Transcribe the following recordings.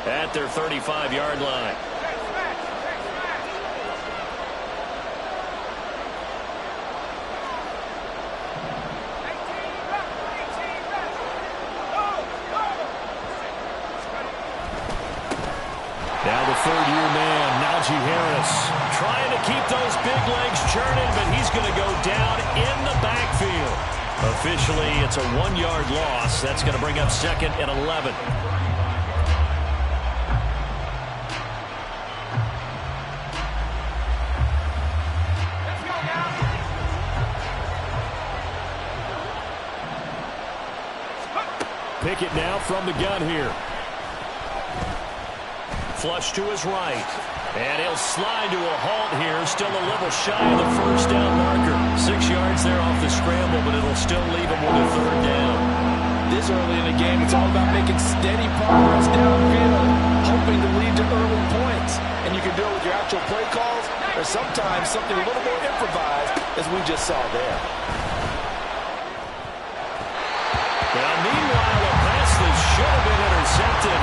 at their 35-yard line. Now the third-year man, Najee Harris, trying to keep those big legs churning, but he's going to go down in the backfield. Officially, it's a 1-yard loss. That's going to bring up 2nd and 11. Pickett now from the gun here. Flush to his right. And he'll slide to a halt here. Still a little shy of the first down marker. 6 yards there off the scramble, but it'll still leave him with a third down. This early in the game, it's all about making steady progress downfield, hoping to lead to early points. And you can do it with your actual play calls, or sometimes something a little more improvised, as we just saw there. Now, meanwhile, a pass that should have been intercepted,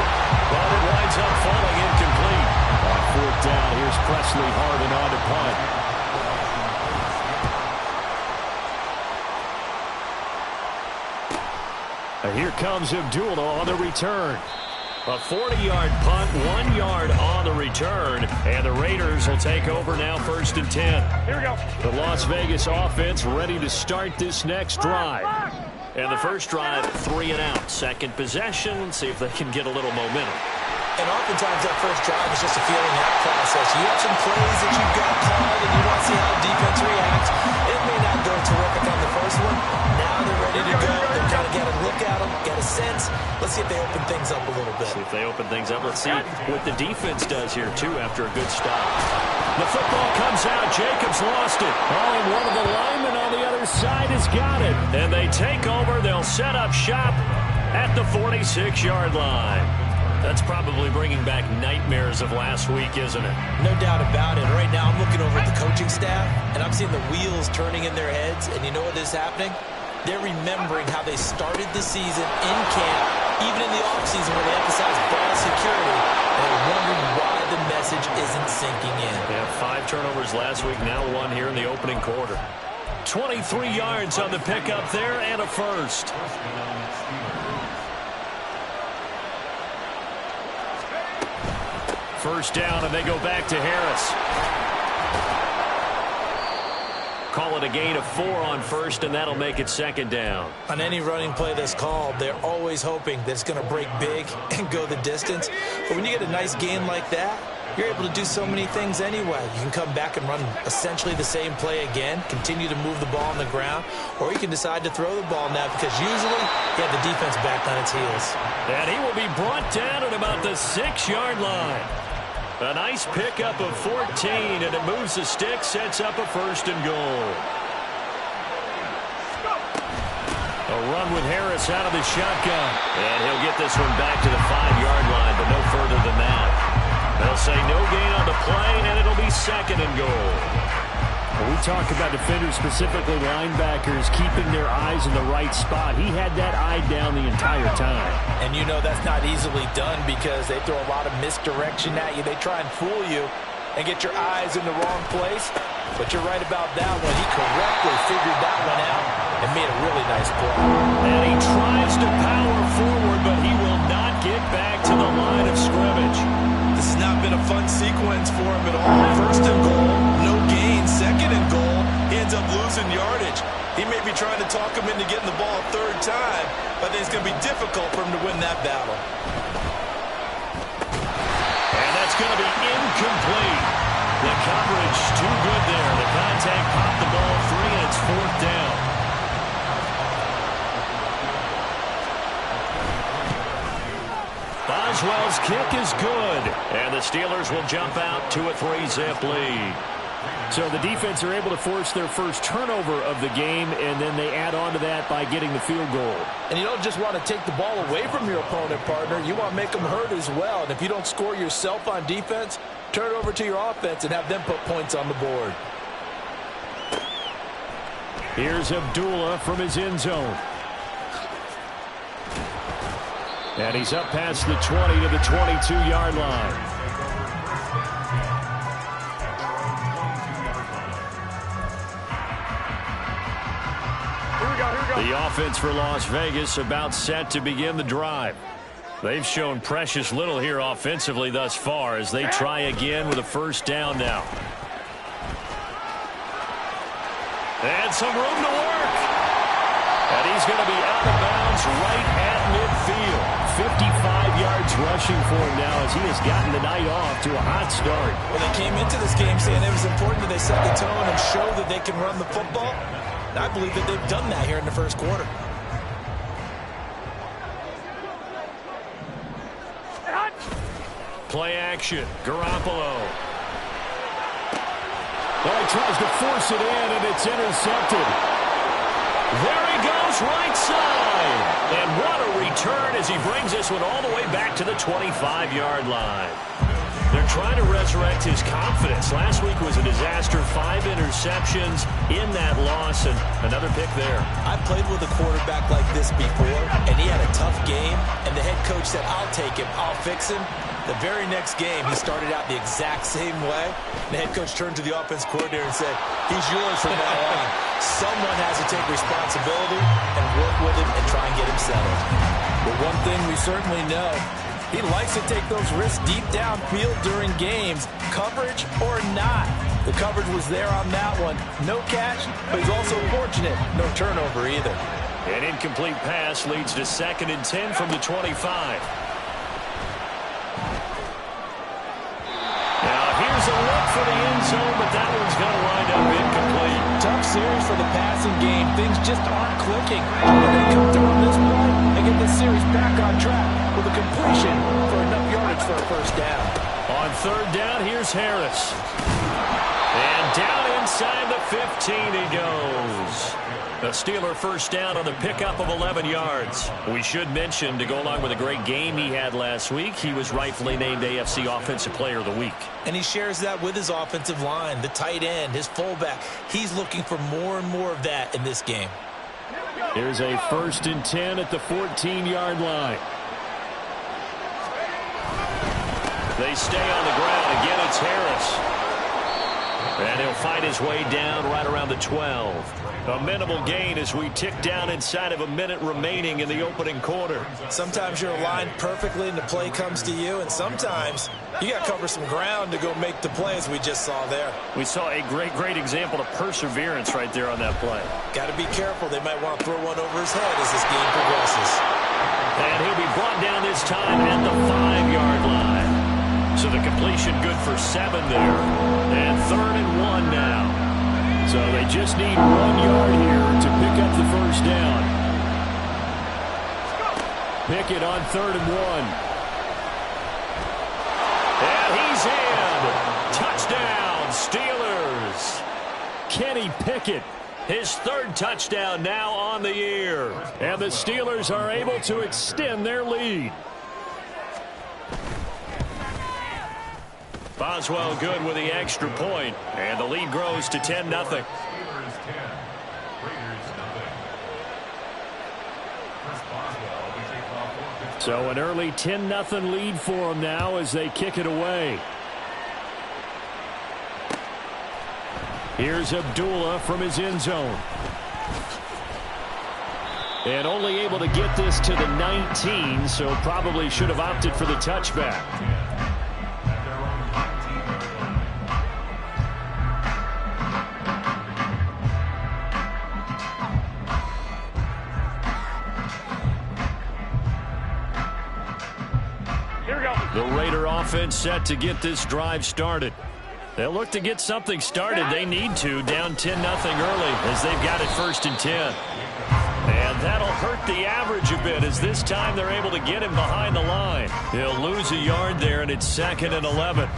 but it winds up falling incomplete. On 4th down, here's Presley Harvin on to punt. Here comes Abdullah on the return. A 40-yard punt, 1 yard on the return, and the Raiders will take over now 1st and 10. Here we go. The Las Vegas offense ready to start this next drive. And the first drive, 3 and out. Second possession, see if they can get a little momentum. And oftentimes that first drive is just a feeling out process. You have some plays that you've got called, and you want to see how the defense reacts. It may not go terrific on the first one. Now they're ready to go. They've kind of got to look at them, get a sense. Let's see if they open things up a little bit. See if they open things up. Let's see what the defense does here, too, after a good stop. The football comes out. Jacobs lost it. Oh, and one of the linemen on the other side has got it. And they take over. They'll set up shop at the 46-yard line. That's probably bringing back nightmares of last week, isn't it? No doubt about it. Right now I'm looking over at the coaching staff, and I'm seeing the wheels turning in their heads. And you know what is happening? They're remembering how they started the season in camp, even in the offseason where they emphasized ball security. And they're wondering why the message isn't sinking in. Yeah, 5 turnovers last week, now 1 here in the opening quarter. 23 yards on the pickup there and a first. First down, and they go back to Harris. Call it a gain of 4 on first, and that'll make it 2nd down. On any running play that's called, they're always hoping that it's going to break big and go the distance. But when you get a nice gain like that, you're able to do so many things anyway. You can come back and run essentially the same play again, continue to move the ball on the ground, or you can decide to throw the ball now because usually you have the defense back on its heels. And he will be brought down at about the 6-yard line. A nice pickup of 14, and it moves the stick, sets up a 1st and goal. A run with Harris out of the shotgun. And he'll get this one back to the 5-yard line, but no further than that. They'll say no gain on the play, and it'll be 2nd and goal. Well, we talk about defenders, specifically linebackers, keeping their eyes in the right spot. He had that eye down the entire time. And you know that's not easily done because they throw a lot of misdirection at you. They try and fool you and get your eyes in the wrong place. But you're right about that one. He correctly figured that one out and made a really nice play. And he tries to power forward, but he will not get back to the line of scrimmage. This has not been a fun sequence for him at all. 1st and goal, no gain. 2nd and goal, he ends up losing yardage. He may be trying to talk him into getting the ball a 3rd time, but I think it's going to be difficult for him to win that battle. And that's going to be incomplete. The coverage too good there. The contact popped the ball free, and it's 4th down. Boswell's kick is good, and the Steelers will jump out to a 3-zip lead. So the defense are able to force their first turnover of the game, and then they add on to that by getting the field goal. And you don't just want to take the ball away from your opponent, partner. You want to make them hurt as well. And if you don't score yourself on defense, turn it over to your offense and have them put points on the board. Here's Abdullah from his end zone. And he's up past the 20 to the 22-yard line. The offense for Las Vegas about set to begin the drive. They've shown precious little here offensively thus far as they try again with a first down now. And some room to work. And he's going to be out of bounds right at midfield. 55 yards rushing for him now as he has gotten the night off to a hot start. Well, they came into this game saying it was important that they set the tone and show that they can run the football. And I believe that they've done that here in the first quarter. Play action. Garoppolo. Well, he tries to force it in, and it's intercepted. There he goes, right side. And what a return as he brings this one all the way back to the 25-yard line. They're trying to resurrect his confidence. Last week was a disaster. 5 interceptions in that loss, and another pick there. I've played with a quarterback like this before, and he had a tough game, and the head coach said, I'll take him, I'll fix him. The very next game, he started out the exact same way. The head coach turned to the offense coordinator and said, he's yours from now on. Someone has to take responsibility and work with him and try and get him settled. But one thing we certainly know, he likes to take those risks deep downfield during games, coverage or not. The coverage was there on that one. No catch, but he's also fortunate. No turnover either. An incomplete pass leads to 2nd and 10 from the 25. Here's a look for the end zone, but that one's going to wind up incomplete. Tough series for the passing game. Things just aren't clicking. But they come down this play and get this series back on track with a completion for enough yardage for a first down. On 3rd down, here's Harris. And down inside the 15 he goes. The Steeler first down on the pickup of 11 yards. We should mention, to go along with a great game he had last week, he was rightfully named AFC Offensive Player of the Week. And he shares that with his offensive line, the tight end, his fullback. He's looking for more and more of that in this game. Here's a 1st and 10 at the 14-yard line. They stay on the ground. Again, it's Harris. And he'll find his way down right around the 12. A minimal gain as we tick down inside of a minute remaining in the opening quarter. Sometimes you're aligned perfectly and the play comes to you, and sometimes you got to cover some ground to go make the play, as we just saw there. We saw a great example of perseverance right there on that play. Got to be careful. They might want to throw one over his head as this game progresses. And he'll be brought down this time at the 5-yard line. So the completion good for 7 there. And 3rd and 1 now. So they just need 1 yard here to pick up the first down. Pickett on 3rd and 1. And he's in. Touchdown, Steelers. Kenny Pickett, his 3rd touchdown now on the year. And the Steelers are able to extend their lead. Boswell good with the extra point, and the lead grows to 10-0. So an early 10-0 lead for them now as they kick it away. Here's Abdullah from his end zone. And only able to get this to the 19, so probably should have opted for the touchback. The Raider offense set to get this drive started. They'll look to get something started. They need to, down 10-0 early as they've got it 1st and 10. And that'll hurt the average a bit as this time they're able to get him behind the line. He'll lose a yard there, and it's 2nd and 11.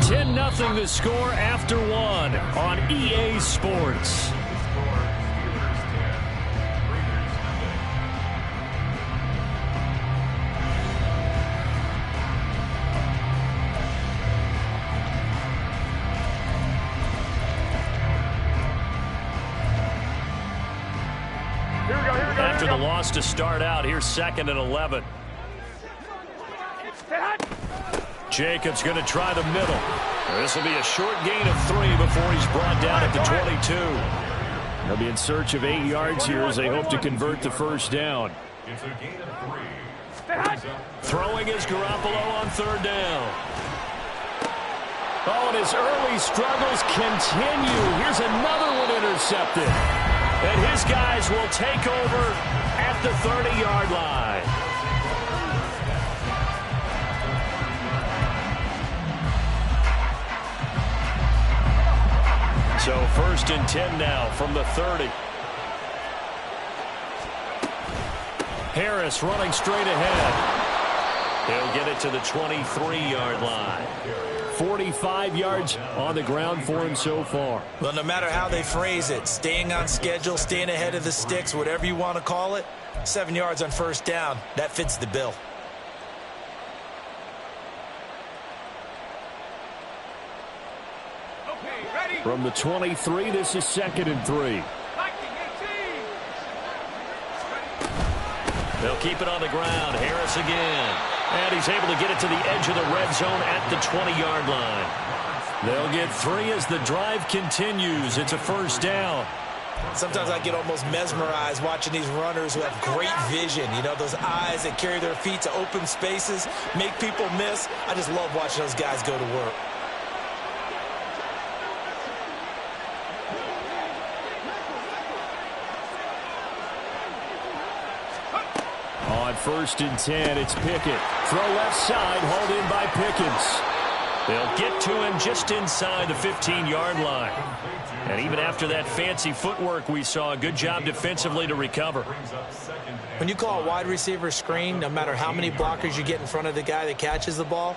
10-0 the score after 1 on EA Sports. after the loss to start out. Here's 2nd and 11. Jacobs going to try the middle. This will be a short gain of 3 before he's brought down at the 22. They'll be in search of 8 yards here as they hope to convert the first down. It's a gain of 3. Throwing is Garoppolo on 3rd down. Oh, and his early struggles continue. Here's another one intercepted. And his guys will take over at the 30-yard line. So 1st and 10 now from the 30. Harris running straight ahead. He'll get it to the 23-yard line. 45 yards on the ground for him so far. Well, no matter how they phrase it, staying on schedule, staying ahead of the sticks, whatever you want to call it, 7 yards on 1st down, that fits the bill. From the 23, this is 2nd and 3. They'll keep it on the ground. Harris again. And he's able to get it to the edge of the red zone at the 20-yard line. They'll get 3 as the drive continues. It's a 1st down. Sometimes I get almost mesmerized watching these runners who have great vision. You know, those eyes that carry their feet to open spaces, make people miss. I just love watching those guys go to work. On 1st and 10, it's Pickett. Throw left side, hauled in by Pickens. They'll get to him just inside the 15-yard line. And even after that fancy footwork we saw, a good job defensively to recover. When you call a wide receiver screen, no matter how many blockers you get in front of the guy that catches the ball,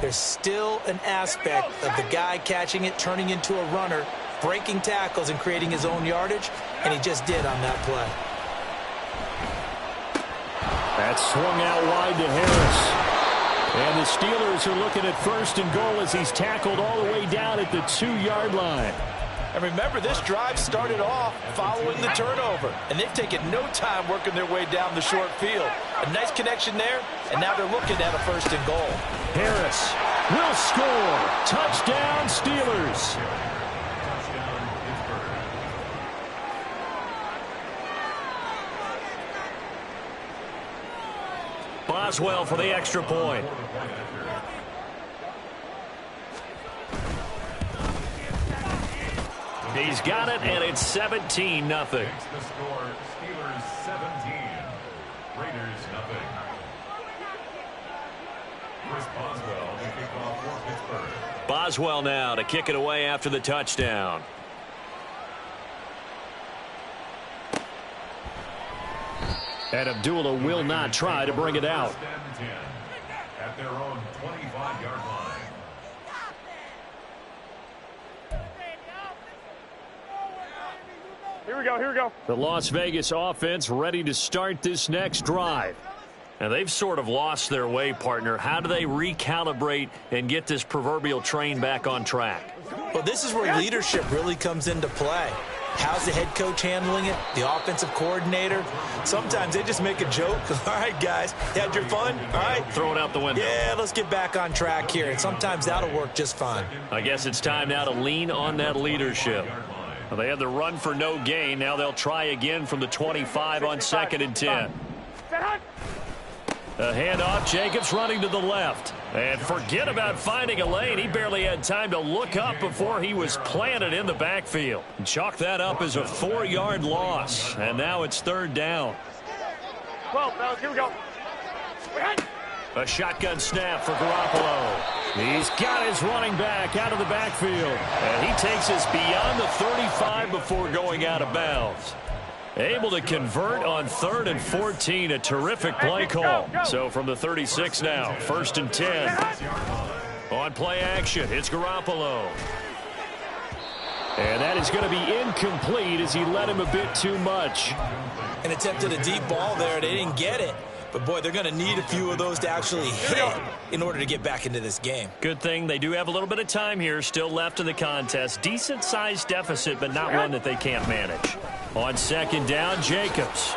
there's still an aspect of the guy catching it, turning into a runner, breaking tackles and creating his own yardage, and he just did on that play. That swung out wide to Harris. And the Steelers are looking at 1st and goal as he's tackled all the way down at the 2-yard line. And remember, this drive started off following the turnover, and they've taken no time working their way down the short field. A nice connection there, and now they're looking at a 1st and goal. Harris will score. Touchdown, Steelers. Boswell for the extra point. He's got it, and it's 17-0. The score, Steelers 17, Raiders 0. Chris Boswell to kick off for Pittsburgh. Boswell now to kick it away after the touchdown. And Abdullah will not try to bring it out. At their own 25-yard line. Here we go, here we go. The Las Vegas offense ready to start this next drive. And they've sort of lost their way, partner. How do they recalibrate and get this proverbial train back on track? Well, this is where leadership really comes into play. How's the head coach handling it? The offensive coordinator? Sometimes they just make a joke. All right, guys, you had your fun? All right. Throw it out the window. Yeah, let's get back on track here. And sometimes that'll work just fine. I guess it's time now to lean on that leadership. Well, they had the run for no gain. Now they'll try again from the 25 on 2nd and 10. A handoff. Jacobs running to the left. And forget about finding a lane. He barely had time to look up before he was planted in the backfield. Chalk that up as a 4-yard loss. And now it's 3rd down. 12, fellas, here we go. A shotgun snap for Garoppolo. He's got his running back out of the backfield. And he takes us beyond the 35 before going out of bounds. Able to convert on 3rd and 14. A terrific play call. So from the 36 now, 1st and 10. On play action, it's Garoppolo. And that is going to be incomplete as he led him a bit too much. And attempted a deep ball there. They didn't get it. But, boy, they're going to need a few of those to actually hit in order to get back into this game. Good thing they do have a little bit of time here still left in the contest. Decent-sized deficit, but not one that they can't manage. On 2nd down, Jacobs.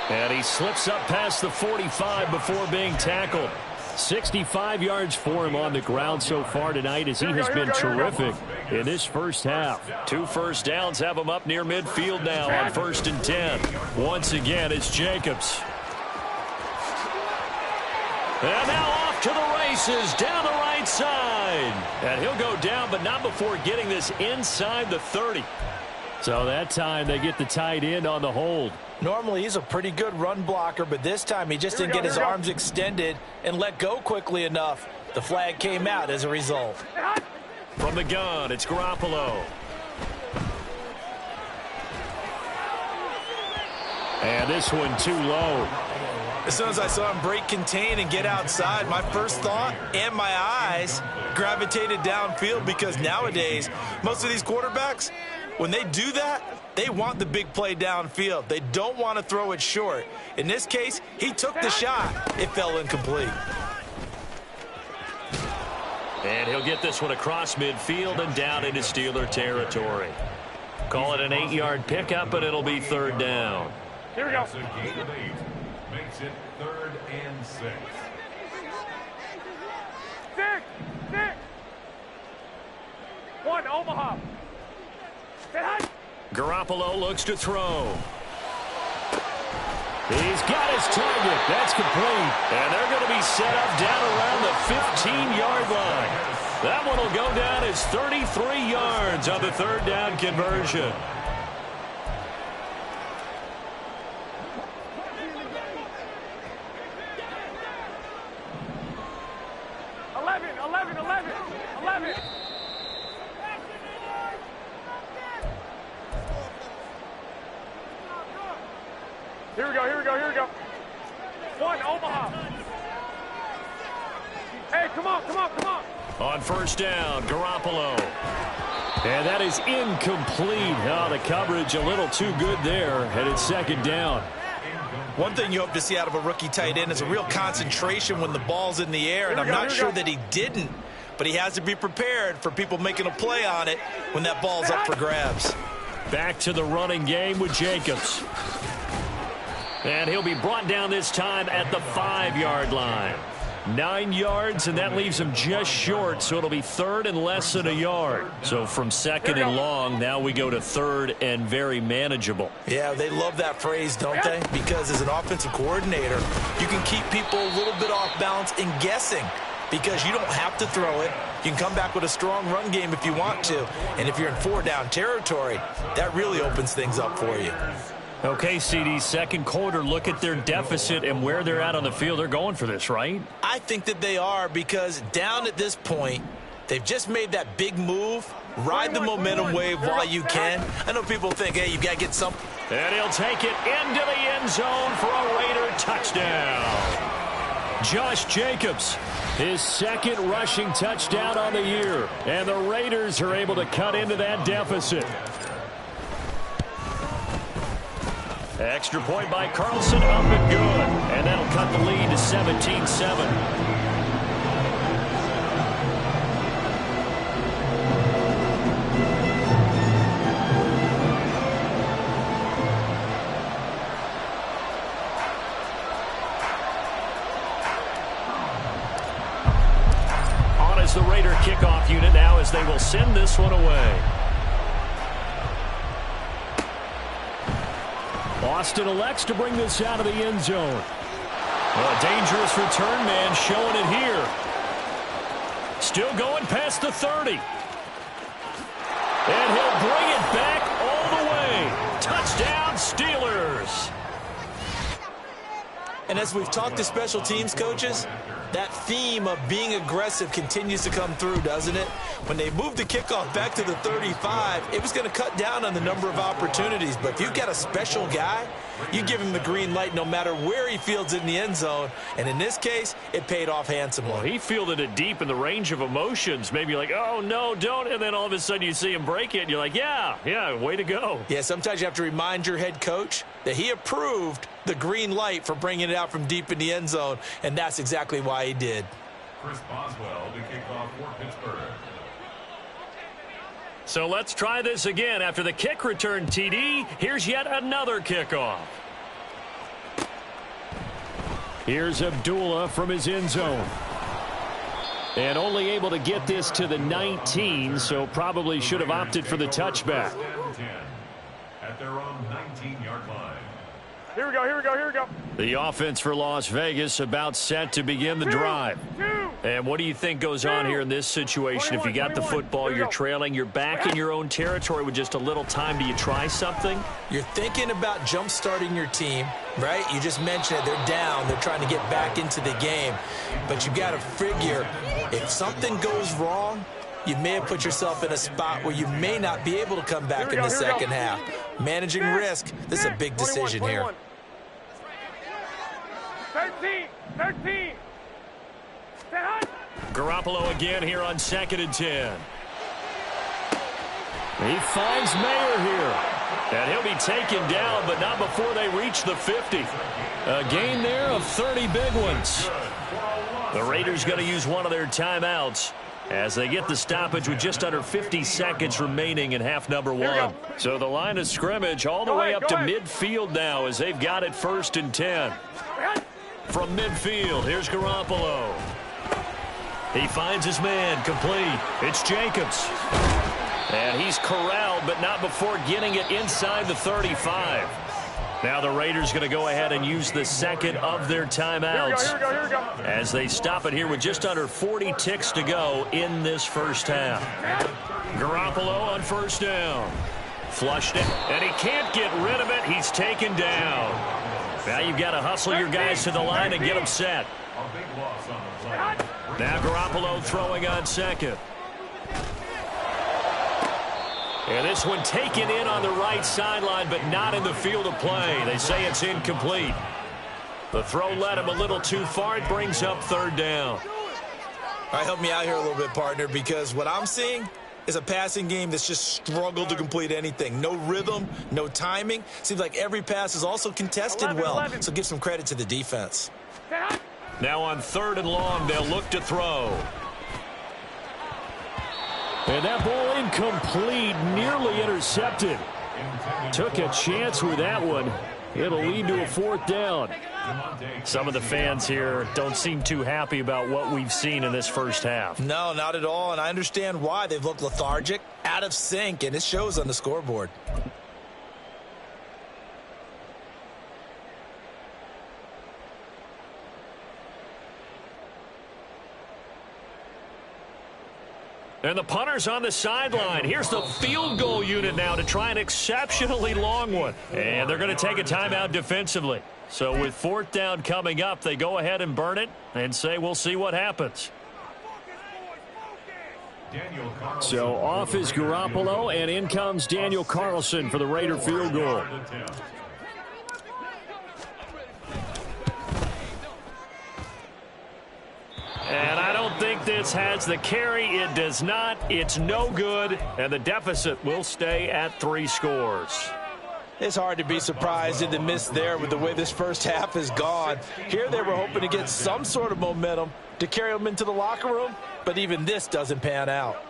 And he slips up past the 45 before being tackled. 65 yards for him on the ground so far tonight as he has been terrific in this first half. 2 first downs have him up near midfield now on 1st and 10. Once again, it's Jacobs. And now off to the races down the right side. And he'll go down, but not before getting this inside the 30. So that time they get the tight end on the hold. Normally he's a pretty good run blocker, but this time he just didn't get his arms extended and let go quickly enough. The flag came out as a result. From the gun, it's Garoppolo. And this one too low. As soon as I saw him break contain and get outside, my first thought and my eyes gravitated downfield, because nowadays most of these quarterbacks, when they do that, they want the big play downfield. They don't want to throw it short. In this case, he took the shot. It fell incomplete. And he'll get this one across midfield and down into Steeler territory. Call it an 8-yard pickup, and it'll be 3rd down. Here we go. Makes it 3rd and 6. 6. 1, Omaha. Get high. Garoppolo looks to throw. He's got his target. That's complete. And they're going to be set up down around the 15-yard line. That one will go down as 33 yards on the 3rd down conversion. Here we go. 1, Omaha. Hey, come on. On 1st down, Garoppolo. And that is incomplete. Oh, the coverage a little too good there, and it's 2nd down. One thing you hope to see out of a rookie tight end is a real concentration when the ball's in the air, and I'm not sure that he didn't, but he has to be prepared for people making a play on it when that ball's up for grabs. Back to the running game with Jacobs. And he'll be brought down this time at the 5-yard line. 9 yards, and that leaves him just short, so it'll be 3rd and less than a yard. So from 2nd and long, now we go to 3rd and very manageable. Yeah, they love that phrase, don't they? Because as an offensive coordinator, you can keep people a little bit off balance and guessing, because you don't have to throw it. You can come back with a strong run game if you want to. And if you're in 4-down territory, that really opens things up for you. Okay, CD, 2nd quarter, look at their deficit and where they're at on the field. They're going for this, right? I think that they are, because down at this point, they've just made that big move. Ride the momentum wave while you can. I know people think, hey, you got to get something. And he'll take it into the end zone for a Raider touchdown. Josh Jacobs, his 2nd rushing touchdown on the year. And the Raiders are able to cut into that deficit. Extra point by Carlson, up and good. And that'll cut the lead to 17-7. On as the Raider kickoff unit now, as they will send this one away. Austin elects to bring this out of the end zone. A dangerous return man showing it here. Still going past the 30. And he'll bring it back all the way. Touchdown, Steelers. And as we've talked to special teams coaches, that theme of being aggressive continues to come through, doesn't it? When they moved the kickoff back to the 35, it was going to cut down on the number of opportunities. But if you've got a special guy, you give him the green light no matter where he fields in the end zone. And in this case, it paid off handsomely. Well, he fielded it deep in the range of emotions. Maybe like, oh, no, don't. And then all of a sudden you see him break it, and you're like, yeah, way to go. Yeah, sometimes you have to remind your head coach that he approved the green light for bringing it out from deep in the end zone, and that's exactly why he did. Chris Boswell to kick off for Pittsburgh. So let's try this again. After the kick return TD, here's yet another kickoff. Here's Abdullah from his end zone. And only able to get this to the 19, so probably should have opted for the touchback. At their own 19-yard line. Here we go, here we go, here we go. The offense for Las Vegas about set to begin the drive. And what do you think goes on here in this situation? If you got the football, you're trailing, you're back in your own territory with just a little time. Do you try something? You're thinking about jump-starting your team, right? You just mentioned it. They're down. They're trying to get back into the game. But you got to figure, if something goes wrong, you may have put yourself in a spot where you may not be able to come back in the second half. Managing risk, this is a big decision here. 13. Garoppolo again here on 2nd and 10. He finds Mayer here. And he'll be taken down, but not before they reach the 50. A gain there of 30 big ones. The Raiders going to use one of their timeouts as they get the stoppage with just under 50 seconds remaining in half number 1. So the line of scrimmage all the way up to midfield now as they've got it 1st and 10. From midfield, here's Garoppolo. He finds his man, complete. It's Jacobs. And he's corralled, but not before getting it inside the 35. Now the Raiders going to go ahead and use the second of their timeouts Here we go. as they stop it here with just under 40 ticks to go in this first half. Garoppolo on 1st down. Flushed it, and he can't get rid of it. He's taken down. Now you've got to hustle your guys to the line and get them set. A big loss on the play. Now Garoppolo throwing on 2nd. And this one taken in on the right sideline, but not in the field of play. They say it's incomplete. The throw led him a little too far. It brings up 3rd down. All right, help me out here a little bit, partner, because what I'm seeing is a passing game that's just struggled to complete anything. No rhythm, no timing. Seems like every pass is also contested well, so give some credit to the defense. Now on 3rd and long, they'll look to throw. And that ball incomplete, nearly intercepted. Took a chance with that one. It'll lead to a 4th down. Some of the fans here don't seem too happy about what we've seen in this first half. No, not at all, and I understand why. They've looked lethargic, out of sync, and it shows on the scoreboard. And the punter's on the sideline. Here's the field goal unit now to try an exceptionally long one. And they're going to take a timeout defensively. So with 4th down coming up, they go ahead and burn it and say we'll see what happens. So off is Garoppolo, and in comes Daniel Carlson for the Raider field goal. And I don't think this has the carry. It does not. It's no good. And the deficit will stay at 3 scores. It's hard to be surprised in the miss there with the way this first half is gone. Here they were hoping to get some sort of momentum to carry them into the locker room, but even this doesn't pan out.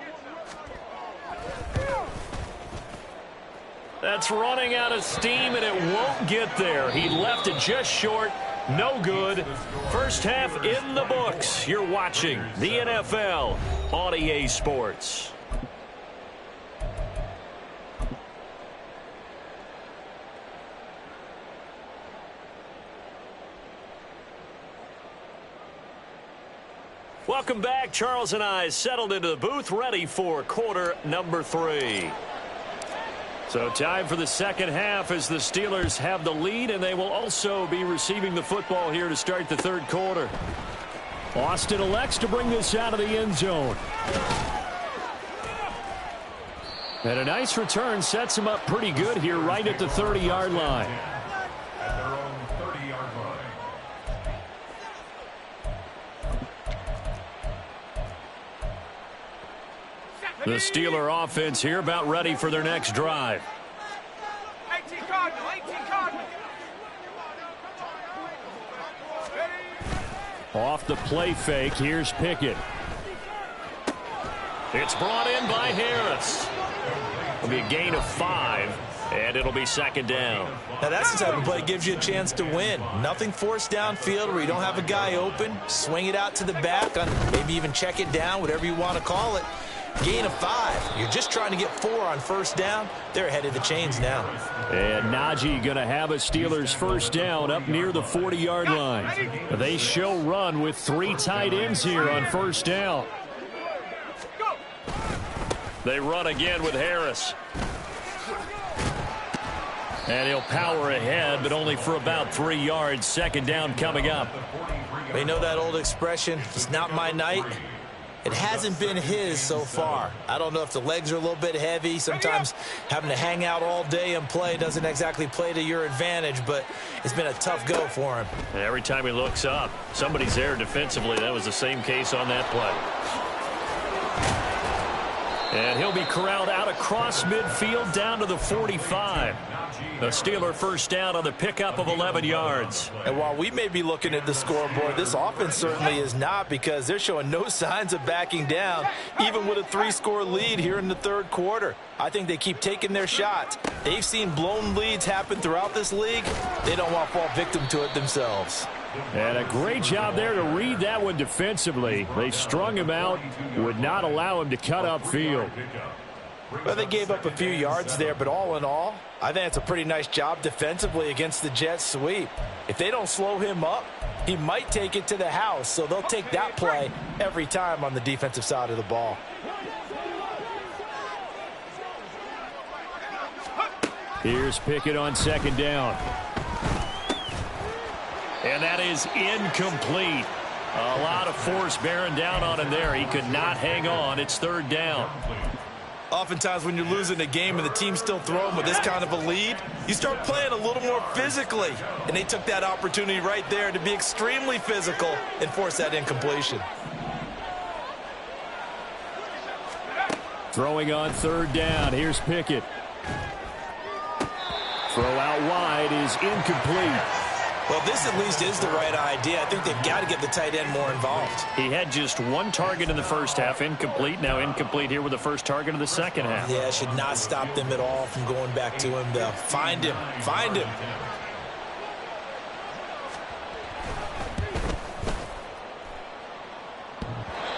That's running out of steam, and it won't get there. He left it just short. No good. First half in the books. You're watching the NFL on EA Sports. Welcome back. Charles and I settled into the booth, ready for quarter number 3. So time for the second half as the Steelers have the lead, and they will also be receiving the football here to start the 3rd quarter. Austin elects to bring this out of the end zone. And a nice return sets him up pretty good here right at the 30-yard line. At their own 30-yard line. The Steeler offense here about ready for their next drive. 18 Cardinal. Off the play fake, here's Pickett. It's brought in by Harris. It'll be a gain of 5. And it'll be second down. Now that's the type of play that gives you a chance to win. Nothing forced downfield where you don't have a guy open. Swing it out to the back, on maybe even check it down, whatever you want to call it. Gain of 5. You're just trying to get 4 on first down. They're ahead of the chains now. And Najee going to have a Steelers first down up near the 40-yard line. They show run with 3 tight ends here on first down. They run again with Harris. And he'll power ahead, but only for about 3 yards. Second down coming up. They know that old expression, it's not my night. It hasn't been his so far. I don't know if the legs are a little bit heavy. Sometimes having to hang out all day and play doesn't exactly play to your advantage, but it's been a tough go for him. And every time he looks up, somebody's there defensively. That was the same case on that play. And he'll be corralled out across midfield down to the 45. The Steeler first down on the pickup of 11 yards. And while we may be looking at the scoreboard, this offense certainly is not, because they're showing no signs of backing down, even with a 3-score lead here in the third quarter. I think they keep taking their shots. They've seen blown leads happen throughout this league. They don't want to fall victim to it themselves. And a great job there to read that one defensively. They strung him out, would not allow him to cut upfield. Well, they gave up a few yards there, but all in all, I think it's a pretty nice job defensively against the Jets sweep. If they don't slow him up, he might take it to the house, so they'll take that play every time on the defensive side of the ball. Here's Pickett on second down. And that is incomplete. A lot of force bearing down on him there. He could not hang on. It's third down. Oftentimes when you're losing a game and the team's still throwing with this kind of a lead, you start playing a little more physically. And they took that opportunity right there to be extremely physical and force that incompletion. Throwing on third down. Here's Pickett. Throw out wide is incomplete. Well, this at least is the right idea. I think they've got to get the tight end more involved. He had just 1 target in the first half, incomplete. Now incomplete here with the first target of the second half. Yeah, it should not stop them at all from going back to him, though. Find him. Find him.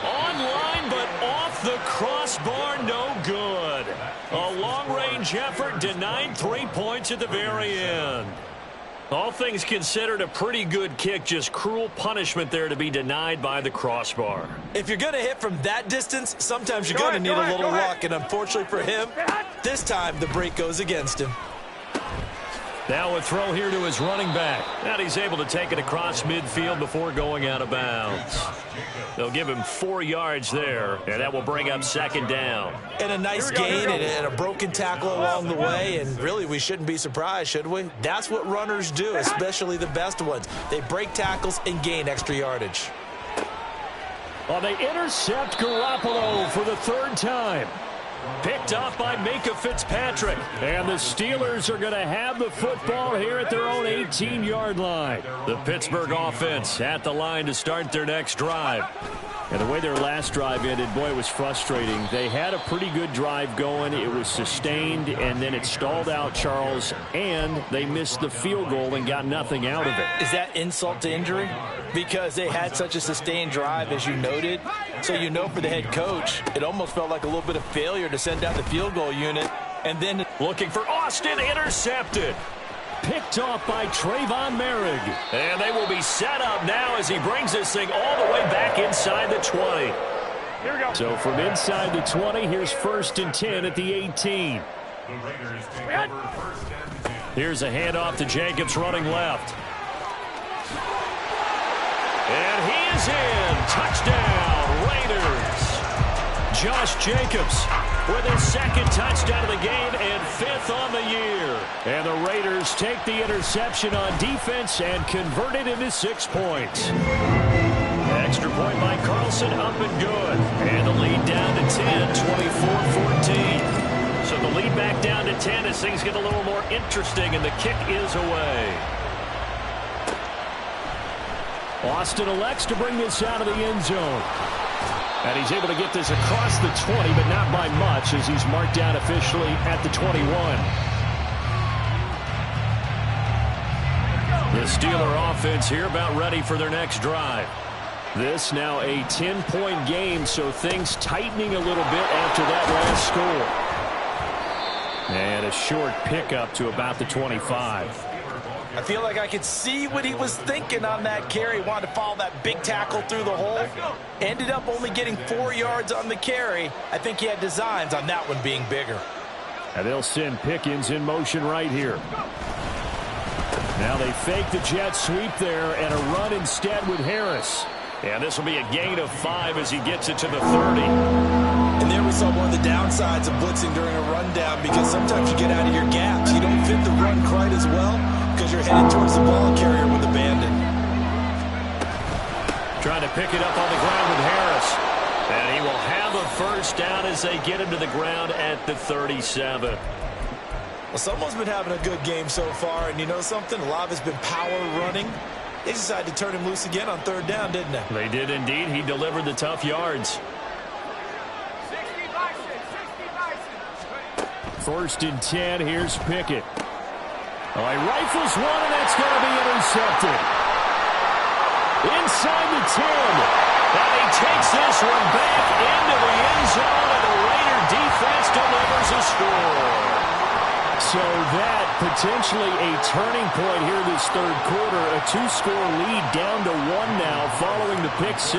Online, but off the crossbar, no good. A long-range effort denied 3 points at the very end. All things considered, a pretty good kick, just cruel punishment there to be denied by the crossbar. If you're going to hit from that distance, sometimes you're going to need a little luck, and unfortunately for him, this time the break goes against him. Now a throw here to his running back. And he's able to take it across midfield before going out of bounds. They'll give him 4 yards there, and that will bring up second down. And a nice gain and a broken tackle along the way, and really we shouldn't be surprised, should we? That's what runners do, especially the best ones. They break tackles and gain extra yardage. Well, they intercept Garoppolo for the 3rd time. Picked off by Minkah Fitzpatrick. And the Steelers are going to have the football here at their own 18-yard line. The Pittsburgh offense at the line to start their next drive. And the way their last drive ended, boy, it was frustrating. They had a pretty good drive going. It was sustained, and then it stalled out, Charles, and they missed the field goal and got nothing out of it. Is that insult to injury? Because they had such a sustained drive, as you noted. So you know for the head coach, it almost felt like a little bit of failure to send out the field goal unit. And then looking for Austin, intercepted. Picked off by Trayvon Merrick. And they will be set up now as he brings this thing all the way back inside the 20. Here we go. So from inside the 20, here's 1st and 10 at the 18. The Raiders take over first and 10. Here's a handoff to Jacobs running left. And he is in. Touchdown, Raiders. Josh Jacobs with his 2nd touchdown of the game and 5th on the year. And the Raiders take the interception on defense and convert it into 6 points. Extra point by Carlson, up and good. And the lead down to 10, 24-14. So the lead back down to 10 as things get a little more interesting, and the kick is away. Austin elects to bring this out of the end zone. And he's able to get this across the 20, but not by much, as he's marked down officially at the 21. The Steeler offense here about ready for their next drive. This now a 10-point game, so things tightening a little bit after that last score. And a short pickup to about the 25. I feel like I could see what he was thinking on that carry. Wanted to follow that big tackle through the hole. Ended up only getting 4 yards on the carry. I think he had designs on that one being bigger. And they'll send Pickens in motion right here. Now they fake the jet sweep there and a run instead with Harris. And this will be a gain of 5 as he gets it to the 30. And there we saw one of the downsides of blitzing during a rundown, because sometimes you get out of your gaps. You don't fit the run quite as well because you're headed towards the ball carrier with abandon. Trying to pick it up on the ground with Harris. And he will have a first down as they get him to the ground at the 37. Well, someone's been having a good game so far, and you know something? A lot of it's been power running. They decided to turn him loose again on third down, didn't they? They did indeed. He delivered the tough yards. 1st and 10. Here's Pickett. All right, rifles one, and that's going to be intercepted. Inside the 10. And he takes this one back into the end zone, and the Raider defense delivers a score. So that potentially a turning point here this third quarter. A 2-score lead down to 1 now following the pick 6.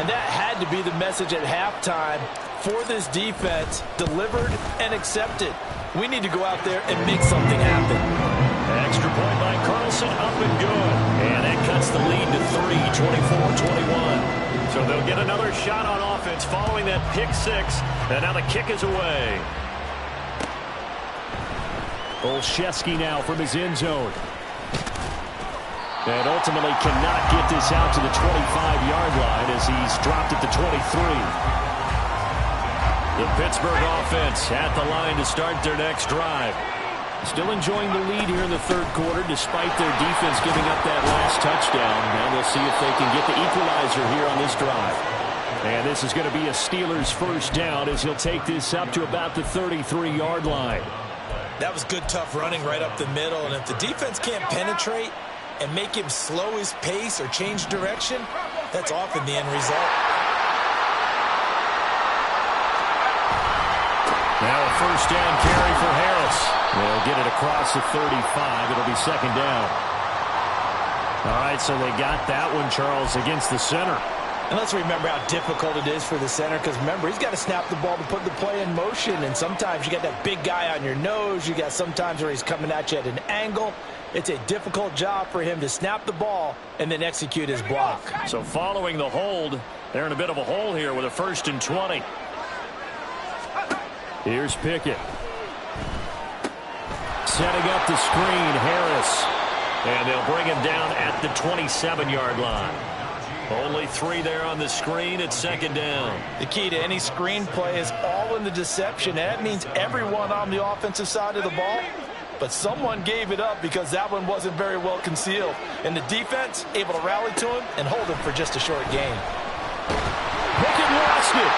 And that had to be the message at halftime for this defense. Delivered and accepted. We need to go out there and make something happen. Extra point by Carlson, up and good. And that cuts the lead to 3, 24-21. So they'll get another shot on offense following that pick 6. And now the kick is away. Olszewski now from his end zone. And ultimately cannot get this out to the 25-yard line as he's dropped at the 23. The Pittsburgh offense at the line to start their next drive. Still enjoying the lead here in the third quarter despite their defense giving up that last touchdown. Now we'll see if they can get the equalizer here on this drive. And this is going to be a Steelers first down as he'll take this up to about the 33-yard line. That was good, tough running right up the middle. And if the defense can't penetrate and make him slow his pace or change direction, that's often the end result. Now a first down carry for Harris. They'll get it across the 35. It'll be second down. All right, so they got that one, Charles, against the center. And let's remember how difficult it is for the center, because remember, he's got to snap the ball to put the play in motion, and sometimes you got that big guy on your nose. You got sometimes where he's coming at you at an angle. It's a difficult job for him to snap the ball and then execute his block. So following the hold, they're in a bit of a hole here with a 1st and 20. Here's Pickett. Setting up the screen, Harris. And they'll bring him down at the 27-yard line. Only 3 there on the screen at second down. The key to any screen play is all in the deception. That means everyone on the offensive side of the ball, but someone gave it up because that one wasn't very well concealed. And the defense able to rally to him and hold him for just a short gain. Pickett lost it.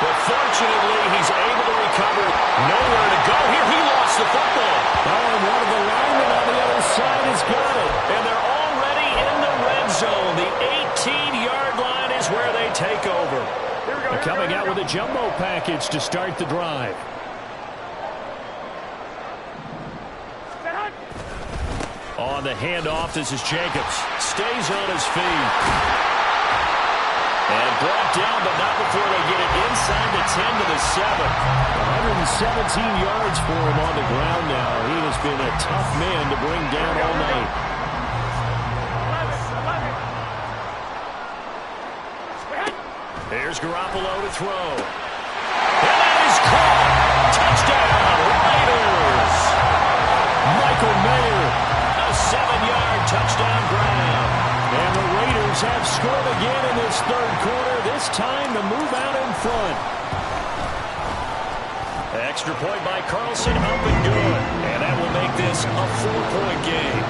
But fortunately, he's able to recover. Nowhere to go here. He lost the football. Oh, and one of the linemen on the other side has got it. And they're already in the red zone. The 18-yard line is where they take over. They're coming out with a jumbo package to start the drive. On the handoff, this is Jacobs. Stays on his feet. And brought down, but not before they get it inside the 10 to the 7. 117 yards for him on the ground now. He has been a tough man to bring down all night. Here's Garoppolo to throw. And that is caught. Touchdown, Raiders. Michael Mayer, a 7-yard touchdown grab. And the Raiders have scored again in this third quarter, this time to move out in front. Extra point by Carlson, up and good. And that will make this a 4-point game.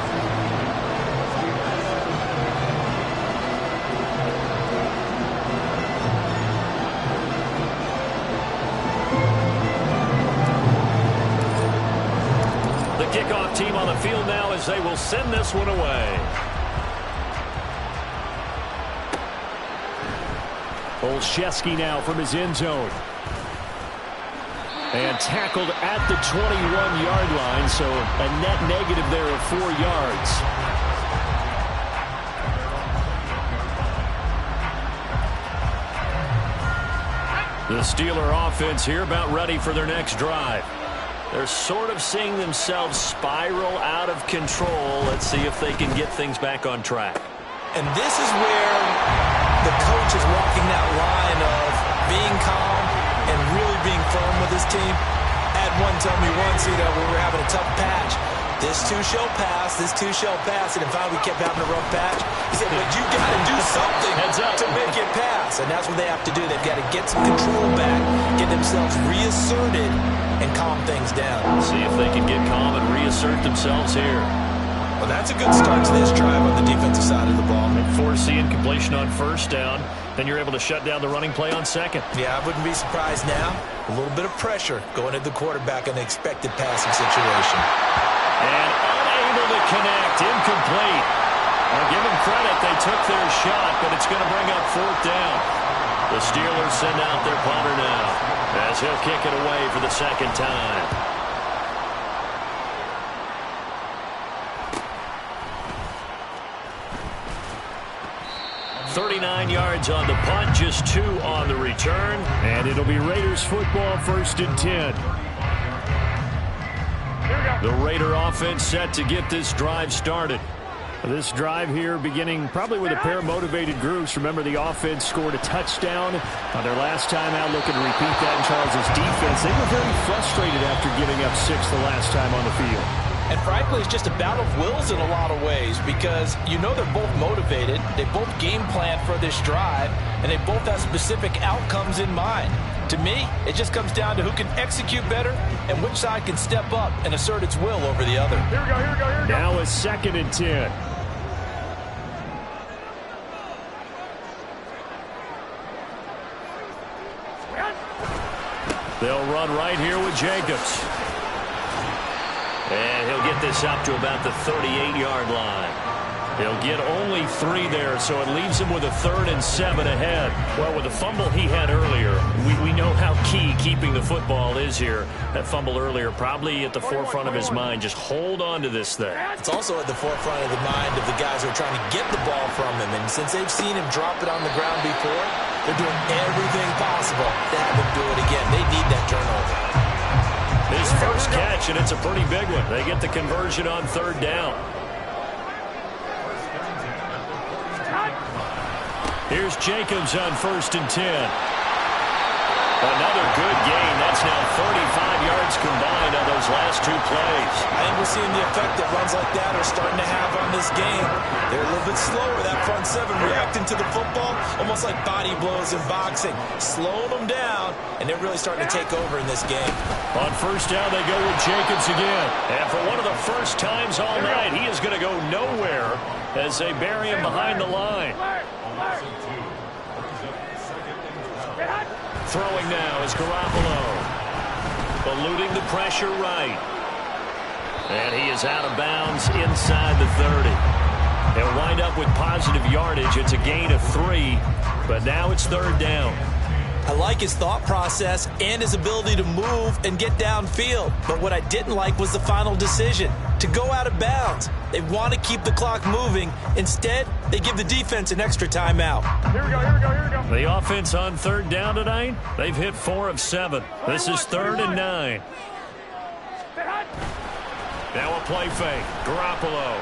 The kickoff team on the field now is as they will send this one away. Olszewski now from his end zone. And tackled at the 21-yard line, so a net negative there of 4 yards. The Steeler offense here about ready for their next drive. They're sort of seeing themselves spiral out of control. Let's see if they can get things back on track. And this is where the coach is walking that line of being calm and really being firm with his team. I had one tell me once, we were having a tough patch. This too shall pass, this too shall pass. And finally we kept having a rough patch. He said, but you got to do something to make it pass. And that's what they have to do. They've got to get some control back, get themselves reasserted, and calm things down. See if they can get calm and reassert themselves here. Well, that's a good start to this drive on the defensive side of the ball. And forcing completion on first down. Then you're able to shut down the running play on second. Yeah, I wouldn't be surprised now. A little bit of pressure going at the quarterback in the expected passing situation. And unable to connect, incomplete. I'll give them credit, they took their shot, but it's going to bring up fourth down. The Steelers send out their punter now, as he'll kick it away for the second time. .39 yards on the punt, just 2 on the return. And it'll be Raiders football, 1st and 10. The Raider offense set to get this drive started. This drive here beginning probably with a pair of motivated groups. Remember, the offense scored a touchdown on their last time out, looking to repeat that in Charles' defense. They were very frustrated after giving up 6 the last time on the field. And frankly, it's just a battle of wills in a lot of ways because they're both motivated, they both game plan for this drive, and they both have specific outcomes in mind. To me, it just comes down to who can execute better and which side can step up and assert its will over the other. Here we go, here we go, here we go. Now a 2nd and 10. They'll run right here with Jacobs. And he'll get this up to about the 38-yard line. He'll get only 3 there, so it leaves him with a 3rd and 7 ahead. Well, with the fumble he had earlier, we know how key keeping the football is here. That fumble earlier probably at the forefront of his mind. Just hold on to this thing. It's also at the forefront of the mind of the guys who are trying to get the ball from him. And since they've seen him drop it on the ground before, they're doing everything possible to have him do it again. They need that turnover. His first catch, and it's a pretty big one. They get the conversion on 3rd down. Here's Jacobs on 1st and 10. Another good gain. That's now 35 yards combined on those last 2 plays. I think we're seeing the effect that runs like that are starting to have on this game. They're a little bit slower, that front 7, reacting to the football, almost like body blows in boxing. Slowing them down, and they're really starting to take over in this game. On 1st down, they go with Jacobs again. And for one of the first times all night, he is going to go nowhere as they bury him behind the line. Throwing now is Garoppolo. Eluding the pressure right. And he is out of bounds inside the 30. He'll wind up with positive yardage. It's a gain of 3, but now it's 3rd down. I like his thought process and his ability to move and get downfield. But what I didn't like was the final decision, to go out of bounds. They want to keep the clock moving. Instead, they give the defense an extra timeout. Here we go, here we go, here we go. The offense on 3rd down tonight, they've hit 4 of 7. This is 3rd and 9. Now a play fake. Garoppolo.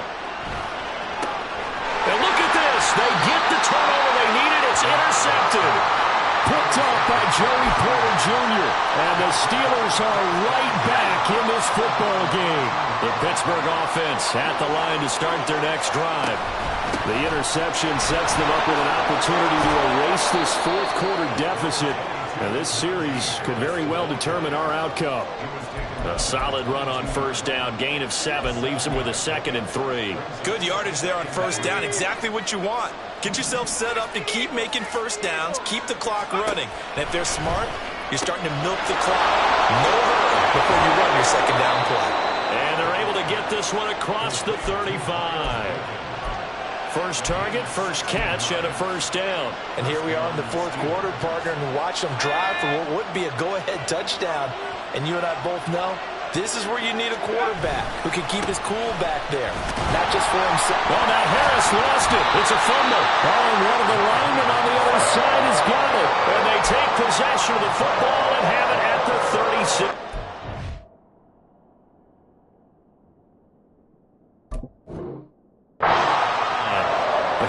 And look at this. They get the turnover they needed. It's intercepted. Picked off by Joey Porter Jr. And the Steelers are right back in this football game. The Pittsburgh offense at the line to start their next drive. The interception sets them up with an opportunity to erase this 4th quarter deficit. And this series could very well determine our outcome. A solid run on 1st down. Gain of 7 leaves them with a 2nd and 3. Good yardage there on 1st down. Exactly what you want. Get yourself set up to keep making 1st downs, keep the clock running. And if they're smart, you're starting to milk the clock. No hurry before you run your 2nd down play. And they're able to get this one across the 35. First target, first catch, and a first down. And here we are in the fourth quarter, partner, and watch them drive for what would be a go-ahead touchdown. And you and I both know this is where you need a quarterback who can keep his cool back there, not just for himself. Well, now Harris lost it. It's a fumble. Oh, and one of the linemen on the other side has got it. And they take possession of the football and have it at the 36.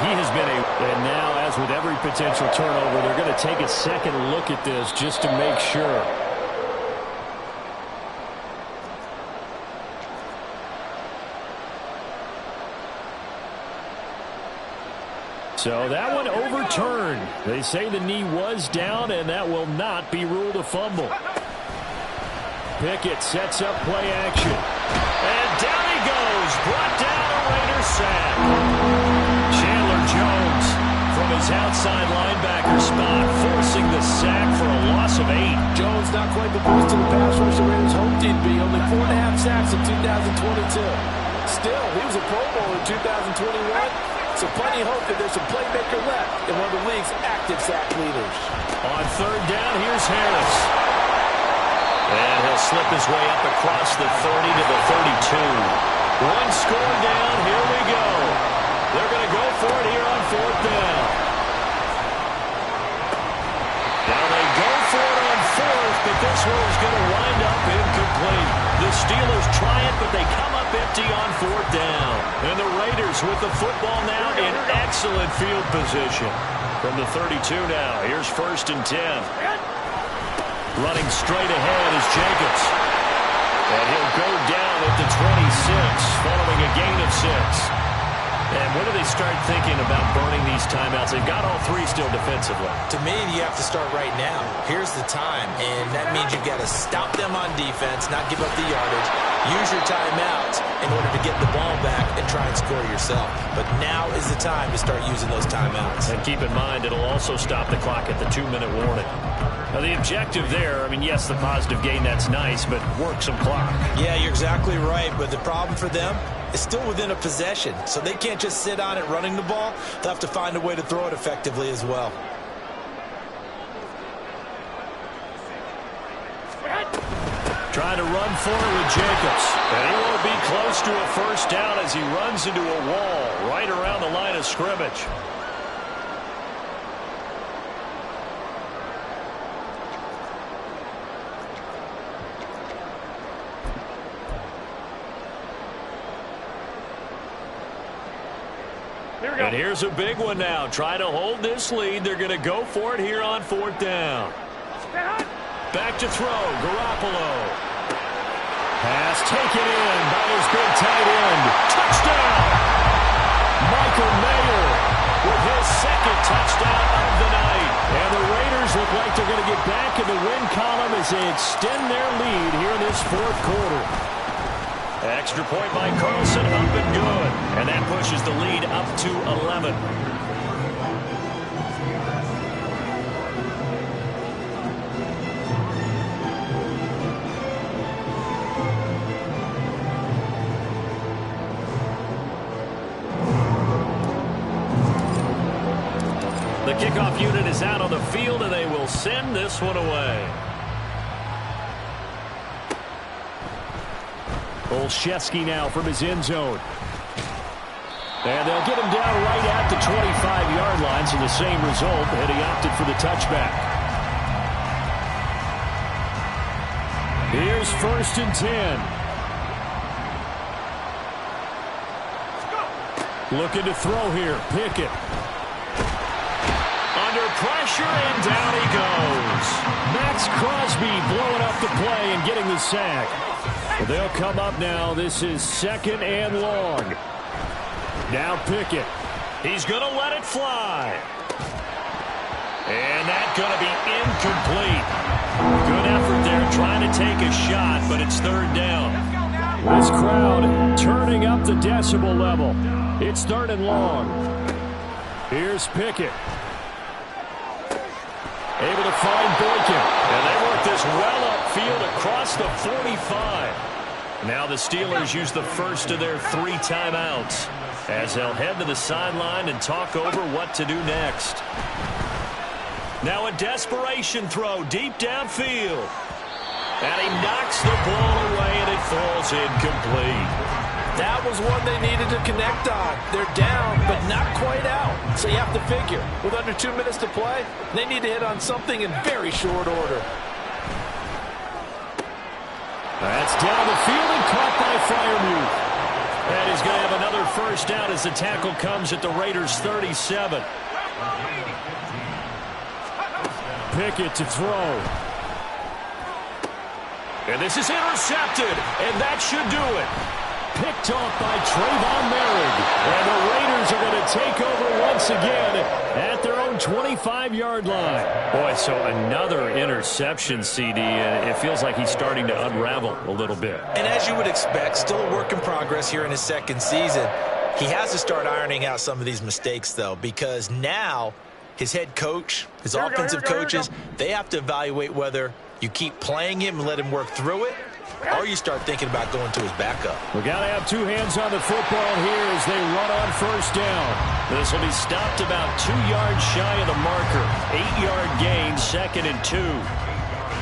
He has been and now, as with every potential turnover, they're going to take a second look at this just to make sure. So that one overturned. They say the knee was down, and that will not be ruled a fumble. Pickett sets up play action. And down he goes. Brought down a Raiders sack. Chandler Jones from his outside linebacker spot, forcing the sack for a loss of 8. Jones not quite the boost to the pass rush the Raiders hoped he'd be. Only 4.5 sacks in 2022. Still, he was a Pro Bowler in 2021. So plenty of hope that there's some playmaker left in one of the league's active sack leaders. On third down, here's Harris. And he'll slip his way up across the 30 to the 32. One score down, here we go. They're going to go for it here on fourth down. Now they go for it on fourth, but this one is going to wind up incomplete. The Steelers try it, but they come up empty on fourth down. And the Raiders with the football now in excellent field position. From the 32 now, here's first and 10. Running straight ahead is Jacobs. And he'll go down at the 26, following a gain of 6. And when do they start thinking about burning these timeouts? They've got all three still defensively. To me, you have to start right now. Here's the time, and that means you've got to stop them on defense, not give up the yardage. Use your timeouts in order to get the ball back and try and score yourself. But now is the time to start using those timeouts. And keep in mind, it'll also stop the clock at the 2-minute warning. Now, the objective there, I mean, yes, the positive gain, that's nice, but work some clock. Yeah, you're exactly right, but the problem for them is still within a possession, so they can't just sit on it running the ball. They'll have to find a way to throw it effectively as well. Trying to run for it with Jacobs. And he won't be close to a first down as he runs into a wall right around the line of scrimmage. And here's a big one now. Trying to hold this lead. They're going to go for it here on fourth down. Back to throw. Garoppolo. Pass taken in by his big tight end. Touchdown! Michael Mayer with his second touchdown of the night. And the Raiders look like they're going to get back in the win column as they extend their lead here in this fourth quarter. Extra point by Carlson, up and good. And that pushes the lead up to 11. The kickoff unit is out on the field, and they will send this one away. Olszewski now from his end zone. And they'll get him down right at the 25-yard line, so the same result, and he opted for the touchback. Here's first and 10. Looking to throw here. Pickett. Under pressure, and down he goes. Max Crosby blowing up the play and getting the sack. They'll come up now. This is second and long. Now Pickett. He's going to let it fly. And that's going to be incomplete. Good effort there trying to take a shot, but it's third down. This crowd turning up the decibel level. It's third and long. Here's Pickett. Able to find Boykin. And they work this well upfield across the 45. Now the Steelers use the first of their 3 timeouts as they'll head to the sideline and talk over what to do next. Now a desperation throw deep downfield. And he knocks the ball away, and it falls incomplete. That was one they needed to connect on. They're down, but not quite out. So you have to figure, with under 2 minutes to play, they need to hit on something in very short order. That's down the field and caught by Freiermuth. And he's going to have another first down as the tackle comes at the Raiders' 37. Pickett to throw. And this is intercepted, and that should do it. Picked off by Trayvon Merrick. And the Raiders are going to take over once again at their own 25-yard line. Boy, so another interception, CD, and it feels like he's starting to unravel a little bit. And as you would expect, still a work in progress here in his second season. He has to start ironing out some of these mistakes, though, because now his head coach, his offensive coaches, they have to evaluate whether you keep playing him and let him work through it, or you start thinking about going to his backup. We got to have 2 hands on the football here as they run on first down. This will be stopped about 2 yards shy of the marker. 8-yard gain, 2nd and 2.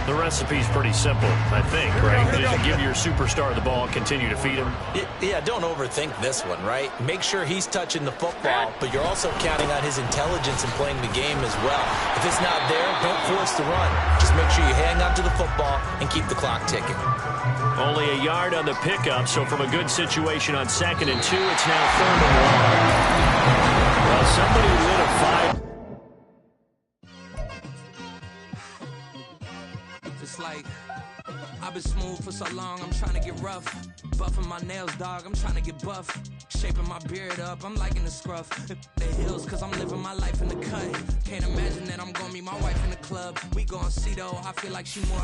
The recipe's pretty simple, I think, right? Just give your superstar the ball and continue to feed him. Yeah, don't overthink this one, right? Make sure he's touching the football, but you're also counting on his intelligence in playing the game as well. If it's not there, don't force the run. Just make sure you hang on to the football and keep the clock ticking. Only a yard on the pickup, so from a good situation on 2nd and 2, it's now 3rd and 1. Well, somebody lit a 5. Like, I've been smooth for so long, I'm trying to get rough. Buffing my nails, dog, I'm trying to get buff. Shaping my beard up, I'm liking the scruff. The hills, cause I'm living my life in the cut. Can't imagine that I'm gonna meet my wife in the club. We gon' see though, I feel like she more